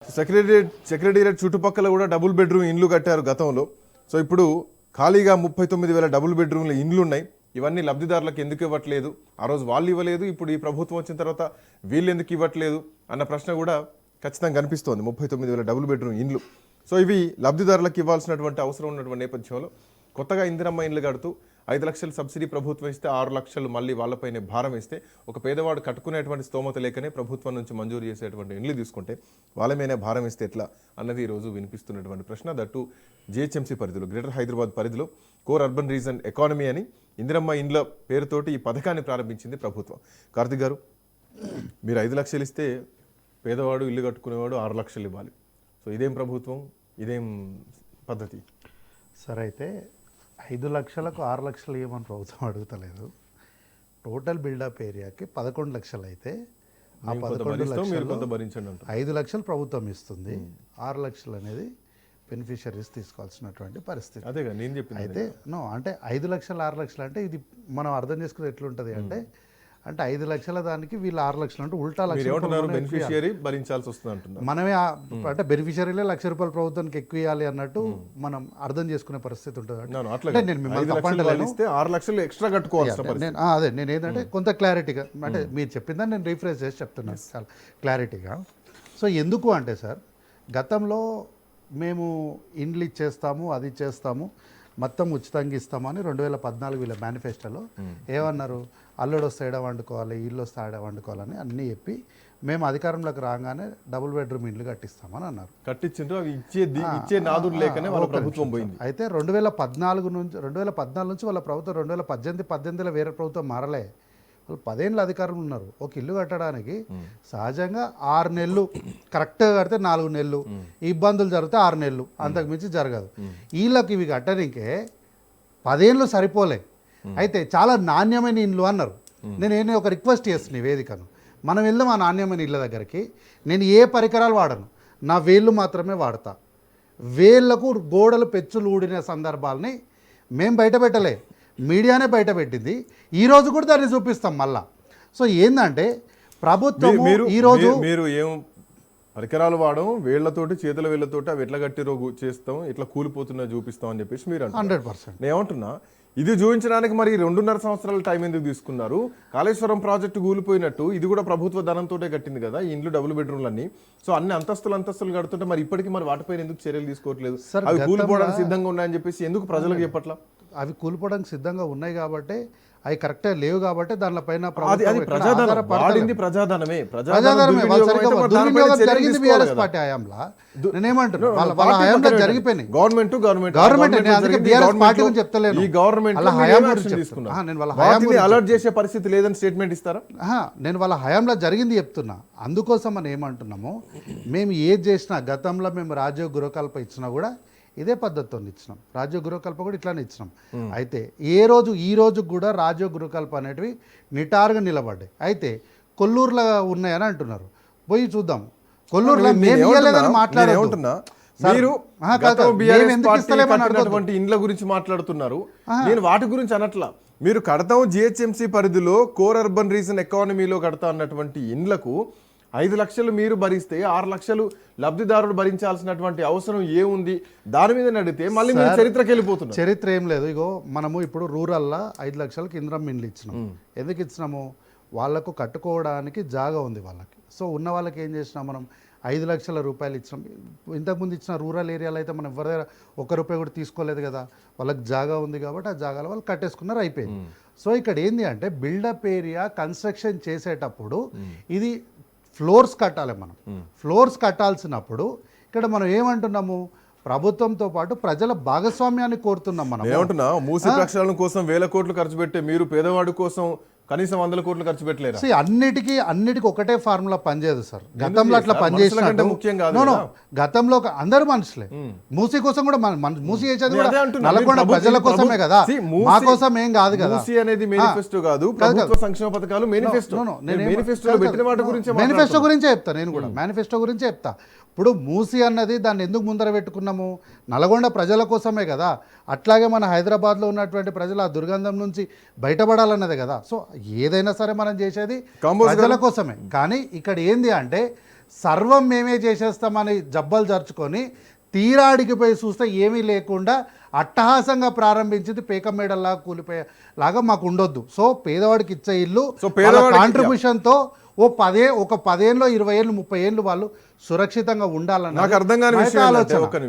Secretariat చుట్టుపక్కల కూడా double bedroom ఇండ్లు కట్టారు గతంలో. సో ఇప్పుడు ఖాళీగా 39,000 డబుల్ బెడ్రూమ్ల ఇండ్లు ఉన్నాయి. ఇవన్నీ లబ్ధిదారులకు ఎందుకు ఇవ్వట్లేదు? ఆ రోజు వాళ్ళు ఇవ్వలేదు, ఇప్పుడు ఈ ప్రభుత్వం వచ్చిన తర్వాత వీళ్ళు ఎందుకు ఇవ్వట్లేదు అన్న ప్రశ్న కూడా ఖచ్చితంగా కనిపిస్తోంది. 39,000 డబుల్ బెడ్రూమ్ ఇండ్లు. సో ఇవి లబ్ధిదారులకు ఇవ్వాల్సినటువంటి అవసరం ఉన్నటువంటి నేపథ్యంలో కొత్తగా ఇందిరమ్మ ఇండ్లు కడుతూ 5 లక్షలు సబ్సిడీ ప్రభుత్వం ఇస్తే 6 లక్షలు మళ్ళీ వాళ్ళపైనే భారం ఇస్తే ఒక పేదవాడు కట్టుకునేటువంటి స్తోమత లేకనే ప్రభుత్వం నుంచి మంజూరు చేసేటువంటి ఇండ్లు తీసుకుంటే వాళ్ళ మీదే భారం ఇస్తే ఎట్లా అన్నది ఈరోజు వినిపిస్తున్నటువంటి ప్రశ్న. దట్టు జిహెచ్ఎంసీ పరిధిలో, గ్రేటర్ హైదరాబాద్ పరిధిలో కోర్ అర్బన్ రీజన్ ఎకానమీ అని ఇందిరమ్మ ఇండ్ల పేరుతోటి ఈ పథకాన్ని ప్రారంభించింది ప్రభుత్వం. కార్తిక్ గారు, మీరు 5 లక్షలు ఇస్తే పేదవాడు ఇల్లు కట్టుకునేవాడు 6 లక్షలు ఇవ్వాలి. సో ఇదేం ప్రభుత్వం, ఇదేం పద్ధతి? సరే, అయితే 5 లక్షలకు 6 లక్షలు ఇవ్వమని ప్రభుత్వం అడుగుతలేదు. టోటల్ బిల్డప్ ఏరియాకి 11 లక్షలు అయితే ఆ 11 లక్షలు 5 లక్షలు ప్రభుత్వం ఇస్తుంది, 6 లక్షలు అనేది బెనిఫిషరీస్ తీసుకోవాల్సినటువంటి పరిస్థితి. అదేగా నేను చెప్పింది. అయితే అంటే 5 లక్షలు 6 లక్షలు అంటే ఇది మనం అర్థం చేసుకుని ఎట్లుంటుంది అంటే 5 లక్షల దానికి వీళ్ళు 6 లక్షలు అంటే ఉల్టా బెనిఫిషియరీ భరించాల్సి వస్తుంది అంటున్నారు. మనమే అంటే బెనిఫిషియరీలే ₹1,00,000 ప్రభుత్వానికి ఎక్కువ ఇవ్వాలి అన్నట్టు మనం అర్థం చేసుకునే పరిస్థితి ఉంటుంది. అంటే నేను మిమ్మల్ని తప్పంటలేను, 6 లక్షలు ఎక్స్ట్రా కట్టుకోవాలి. అదే నేను ఏంటంటే కొంత క్లారిటీగా అంటే మీరు చెప్పిందని నేను రీఫ్రెష్ చేసి చెప్తున్నాను చాలా క్లారిటీగా. సో ఎందుకు అంటే సార్, గతంలో మేము ఇండ్లు ఇచ్చేస్తాము, అది ఇచ్చేస్తాము, మొత్తం ఉచితంగా ఇస్తామని 2014 వీళ్ళ మేనిఫెస్టోలో ఏమన్నారు, అల్లుడు వస్తే ఏడ వండుకోవాలి, ఇల్లు వస్తే ఆడ వండుకోవాలని అన్నీ చెప్పి మేము అధికారంలోకి రాగానే డబుల్ బెడ్రూమ్ ఇండ్లు కట్టిస్తామని అన్నారు. కట్టించిండ్రు, అవి ఇచ్చే నాదుడు లేకనే వాళ్ళ ప్రభుత్వం పోయింది. అయితే 2014 నుంచి వాళ్ళ ప్రభుత్వం 2018లో వేరే ప్రభుత్వం మారలే, వాళ్ళు 10 ఏళ్ళ అధికారంలో ఉన్నారు. ఒక ఇల్లు కట్టడానికి సహజంగా 6 నెలలు కరెక్ట్గా కడితే 4 నెలలు, ఇబ్బందులు జరిగితే 6 నెలలు, అంతకు మించి జరగదు. వీళ్ళకి ఇవి కట్టడానికే 10 ఏళ్ళు సరిపోలే. అయితే చాలా నాణ్యమైన ఇండ్లు అన్నారు. నేను ఒక రిక్వెస్ట్ చేస్తున్నాను వేదికను, మనం వెళ్దాం ఆ నాణ్యమైన ఇళ్ళ దగ్గరికి. నేను ఏ పరికరాలు వాడను, నా వేళ్ళు మాత్రమే వాడతా. వేళ్లకు గోడలు పెచ్చులు ఊడిన సందర్భాలని మేము బయట పెట్టలే, మీడియానే బయట పెట్టింది. ఈరోజు కూడా దాన్ని చూపిస్తాం మళ్ళా. సో ఏంటంటే ప్రభుత్వం ఈరోజు మీరు ఏం పరికరాలు వాడడం, వేళ్లతోటి చేతుల వేళ్లతోటి అవి ఎట్లా గట్టిరో చేస్తాం, ఇట్లా కూలిపోతున్నా చూపిస్తాం అని చెప్పేసి మీరు 100%. నేను ఏమంటున్నా, ఇది చూపించడానికి మరి 2.5 సంవత్సరాల టైం ఎందుకు తీసుకున్నారు? కాళేశ్వరం ప్రాజెక్టు కూలిపోయినట్టు ఇది కూడా ప్రభుత్వ ధనంతో కట్టింది కదా ఈ ఇండ్లు, డబుల్ బెడ్రూమ్లన్నీ. సో అన్ని అంతస్తులు కడుతుంటే మరి ఇప్పటికీ మరి వాటిపైన ఎందుకు చర్యలు తీసుకోవట్లేదు? అవి కూలిపోవడానికి సిద్ధంగా ఉన్నాయని చెప్పేసి ఎందుకు ప్రజలకు చెప్పట్లా? అవి కూలిపోవడానికి సిద్ధంగా ఉన్నాయి కాబట్టి, అవి కరెక్ట్గా లేవు కాబట్టి దానిపైన జరిగింది బీఆర్ఎస్ పార్టీ హయాంలో. నేనేమంటున్నా, వాళ్ళ హయాంలో జరిగిపోయినాయి. గవర్నమెంట్ పార్టీ గురించి చెప్తలేను, ఈ గవర్నమెంట్ నేను వాళ్ళ హయాంలో అలర్ట్ చేసే పరిస్థితి లేదని స్టేట్మెంట్ ఇస్తారా? నేను వాళ్ళ హయాంలో జరిగింది చెప్తున్నా. అందుకోసం మనం ఏమంటున్నాము, మేము ఏది చేసినా గతంలో మేము రాజీవ్ గృహకల్ప ఇచ్చినా కూడా ఇదే పద్ధతితో ఇచ్చినాం, రాజీవ్ గృహకల్ప కూడా ఇట్లానే ఇచ్చినాం. అయితే ఈ రోజు కూడా రాజీవ్ గృహకల్ప అనేటివి నిటారుగా నిలబడ్డాయి. అయితే కొల్లూరులో ఉన్నాయని అంటున్నారు, పోయి చూద్దాం. కొల్లూరులో ఇండ్ల గురించి మాట్లాడుతున్నారు, నేను వాటి గురించి అనట్లా. మీరు కడతాం జిహెచ్ఎంసీ పరిధిలో కోర్ అర్బన్ రీజన్ ఎకానమీలో కడతా అన్నటువంటి ఇండ్లకు 5 లక్షలు మీరు భరిస్తే 6 లక్షలు లబ్ధిదారుడు భరించాల్సినటువంటి అవసరం ఏముంది? దాని మీద అడిగితే మళ్ళీ మీరు చరిత్రకి వెళ్ళిపోతున్నారు. చరిత్ర ఏం లేదు. ఇగో మనము ఇప్పుడు రూరల్లో 5 లక్షలకి ఇందిరమ్మ ఇండ్లు ఇచ్చినాం. ఎందుకు ఇచ్చినాము? వాళ్ళకు కట్టుకోవడానికి జాగా ఉంది వాళ్ళకి. సో ఉన్న వాళ్ళకి ఏం చేసినాం, మనం 5 లక్షల రూపాయలు ఇచ్చినాం. ఇంతకుముందు ఇచ్చిన రూరల్ ఏరియాలో అయితే మనం ఎవరి దగ్గర ₹1 కూడా తీసుకోలేదు కదా, వాళ్ళకి జాగా ఉంది కాబట్టి ఆ జాగాలో వాళ్ళు కట్టేసుకున్నారు, అయిపోయింది. సో ఇక్కడ ఏంది అంటే బిల్డప్ ఏరియా కన్స్ట్రక్షన్ చేసేటప్పుడు ఇది ఫ్లోర్స్ కట్టాలి. మనం ఫ్లోర్స్ కట్టాల్సినప్పుడు ఇక్కడ మనం ఏమంటున్నాము, ప్రభుత్వంతో పాటు ప్రజల భాగస్వామ్యాన్ని కోరుతున్నాం. మనం ఏమంటున్నా, మూసి ప్రక్షాళన కోసం 1000 కోట్లు ఖర్చు పెట్టే మీరు పేదవాడి కోసం కనీసం 100 కోట్లు ఖర్చు పెట్టలేరు. అన్నిటికీ ఒకటే ఫార్ములా పనిచేయదు సార్. గతంలో అట్లా పనిచేసినట్టు ముఖ్యం కాదు. గతంలో అందరు మనుషులే. మూసి కోసం కూడా మూసి చేసేది కూడా నల్గొండ ప్రజల కోసమే కదా, మా కోసం ఏం కాదు కదా. మూసి అనేది మేనిఫెస్టో కాదు, ప్రభుత్వ సంక్షేమ పథకాలు మేనిఫెస్టో. మేనిఫెస్టో గురించే చెప్తా, నేను కూడా మేనిఫెస్టో గురించే చెప్తా. ఇప్పుడు మూసి అన్నది దాన్ని ఎందుకు ముందర పెట్టుకున్నాము, నల్గొండ ప్రజల కోసమే కదా. అట్లాగే మన హైదరాబాద్లో ఉన్నటువంటి ప్రజలు ఆ దుర్గంధం నుంచి బయటపడాలన్నదే కదా. సో ఏదైనా సరే మనం చేసేది ప్రజల కోసమే. కానీ ఇక్కడ ఏంది అంటే సర్వం మేమే చేసేస్తామని జబ్బలు జరుచుకొని తీరాడికి పోయి చూస్తే ఏమీ లేకుండా అట్టహాసంగా ప్రారంభించింది పేక మేడల్లాగా కూలిపోయే లాగా మాకు ఉండొద్దు. సో పేదవాడికి ఇచ్చే ఇల్లు కాంట్రిబ్యూషన్తో ఒక 10 ఏళ్ళు 20 ఏళ్ళు 30 ఏళ్ళు వాళ్ళు సురక్షితంగా ఉండాలన్న నాకు అర్థం కాని విషయం ఏంటంటే, ఒక్క నిమిషం